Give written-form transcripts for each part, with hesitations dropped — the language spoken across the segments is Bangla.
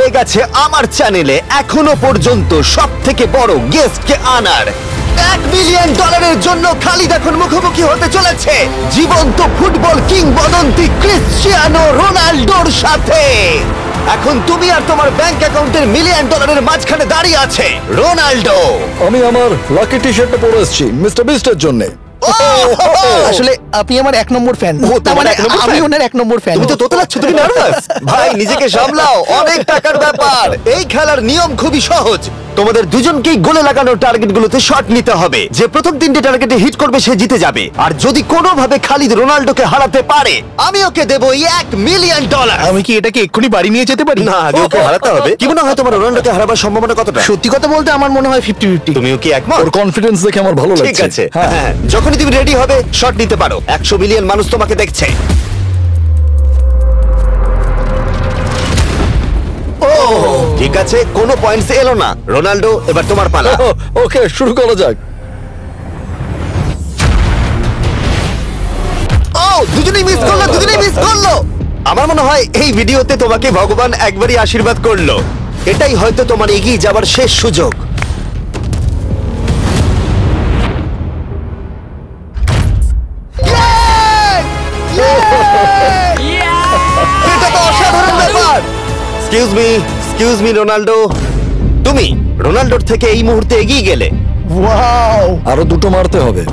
হয়ে গেছে আমার চ্যানেলে এখনো পর্যন্ত সব থেকে বড় গেস্টকে আনার। $1 মিলিয়ন জন্য খালিদ এখন মুখোমুখি হতে চলেছে জীবন্ত ফুটবল কিংবদন্তি ক্রিশ্চিয়ানো রোনাল্ডোর সাথে। এখন তুমি আর তোমার ব্যাংক অ্যাকাউন্টের $1 মিলিয়ন মাঝখানে দাঁড়িয়ে আছে রোনাল্ডো। আমি আমার লাকি টি শার্টটা পরে এসেছি মিস্টার বিস্টের জন্য। আসলে আপনি আমার 1 নম্বর ফ্যান। তার মানে আমি ওনার 1 নম্বর ফ্যান। তুমি তো তোতলাচ্ছ, তুমি নার্ভাস। ভাই নিজেকে সামলাও, অনেক টাকার ব্যাপার। এই খেলার নিয়ম খুবই সহজ। তোমাদের দুজনকেই গোলে লাগানো টার্গেটগুলোতে শট নিতে হবে। যে প্রথম 3টে টার্গেটে হিট করবে সে জিতে যাবে। আর যদি কোনোভাবে খালিদ রোনাল্ডোকে হারাতে পারে আমি ওকে দেবো $1 মিলিয়ন। আমি কি এটাকে এক্ষুনি বাড়ি নিয়ে যেতে পারি? না, আগে ওকে হারাতে হবে। কি মনে হয় তোমার রোনাল্ডোকে হারাবার সম্ভাবনা কতটা? সত্যি কথা বলতে আমার মনে হয় 50-50। তুমিও কি একমত? ওর কনফিডেন্স দেখে আমার ভালো লাগছে। ঠিক আছে, হ্যাঁ, যখনই তুমি রেডি হবে শট নিতে পারো। 100 মিলিয়ন মানুষ তোমাকে দেখছে। ঠিক আছে, কোনো পয়েন্টস এলো না। রোনাল্ডো, এবার তোমার পালা। ওকে, শুরু করা যাক। দুজনেই মিস করলো, দুজনেই মিস করলো। আমার মনে হয় এই ভিডিওতে তোমাকে ভগবান একবারই আশীর্বাদ করলো। এটাই হয়তো তোমার এগিয়ে যাবার শেষ সুযোগ। এটা তো অসাধারণ ব্যাপার। এক্সকিউজ মি রোনাল্ডো, তুমি রোনাল্ডোর থেকে এই মুহূর্তে এগিয়ে গেলে। ওয়াও, আরো দুটো মারতে হবে।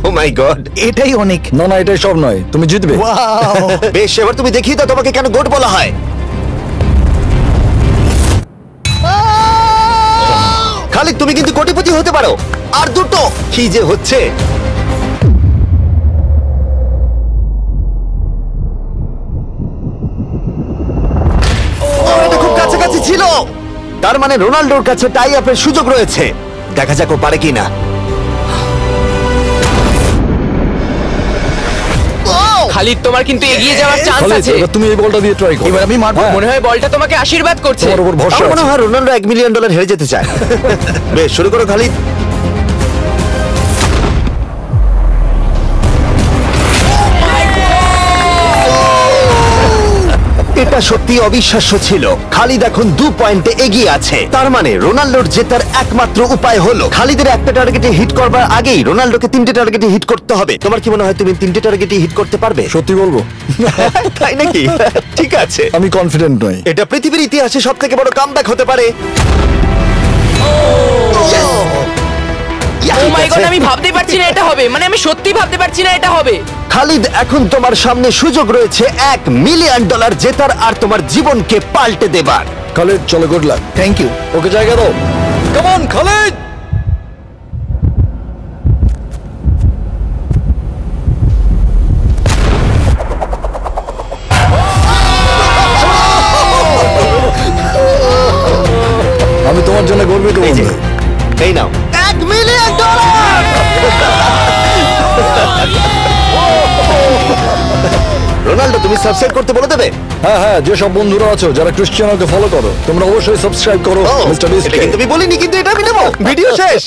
ও মাই গড, এটাই অনেক। না না, এটাই সব নয়, তুমি জিতবে। ওয়াও, বেশ, এবার তুমি দেখিয়ে দাও তোমাকে কেন গোট বলা হয়। খালিদ, তুমি কিন্তু কোটিপতি হতে পারো। আর দুটো। কি যে হচ্ছে। এটা খুব কাছাকাছি ছিল। তার মানে রোনাল্ডোর কাছে টাই আপের সুযোগ রয়েছে। দেখা যাক ও পারে কিনা। খালিদ, তোমার কিন্তু এগিয়ে যাওয়ার চান্স খালিদ, আছে। এবার তুমি এই বলটা দিয়ে ট্রাই করো। এবার আমি মারবো। হ্যাঁ, মনে হয় বলটা তোমাকে আশীর্বাদ করছে। তোমার উপর ভরসা আমার মনে আছে। হয় রোনাল্ডো $1 মিলিয়ন হেরে যেতে চায়। বেশ, শুরু করো খালিদ। এটা সত্যি অবিশ্বাস্য ছিল। খালিদ এখন 2 পয়েন্টে এগিয়ে আছে। তার মানে রোনাল্ডোর জেতার একমাত্র উপায় হলো খালিদের একটা টার্গেটে হিট করবার আগেই রোনাল্ডোকে 3টে টার্গেটে হিট করতে হবে। তোমার কি মনে হয় তুমি 3টে টার্গেটে হিট করতে পারবে? সত্যি বলবো, তাই নাকি? ঠিক আছে, আমি কনফিডেন্ট নই। এটা পৃথিবীর ইতিহাসে সবথেকে বড় কামব্যাক হতে পারে। ও মাই গড, আমি ভাবতেই পারছি না এটা হবে। মানে আমি সত্যি ভাবতে পারছি না এটা হবে। খালিদ, এখন তোমার সামনে সুযোগ রয়েছে $1 মিলিয়ন জেতার আর তোমার জীবনকে পাল্টে দেবার। খালিদ, চলো, good luck. Thank you. Okay জায়গা দাও। Come on Khalid. আমি তোমার জন্য গর্বিত এই যে, বন্ধু। এই নাও $1 মিলিয়ন। রোনাল্ডো, তুমি সাবস্ক্রাইব করতে বলে দেবে? হ্যাঁ হ্যাঁ, যেসব বন্ধুরা আছো যারা ক্রিশ্চিয়ানোকে ফলো করো, তোমরা অবশ্যই সাবস্ক্রাইব করো মিস্টার বিস্টকে। এটা কিন্তু আমি বলিনি, কিন্তু এটা আমি নেবো। ভিডিও শেষ।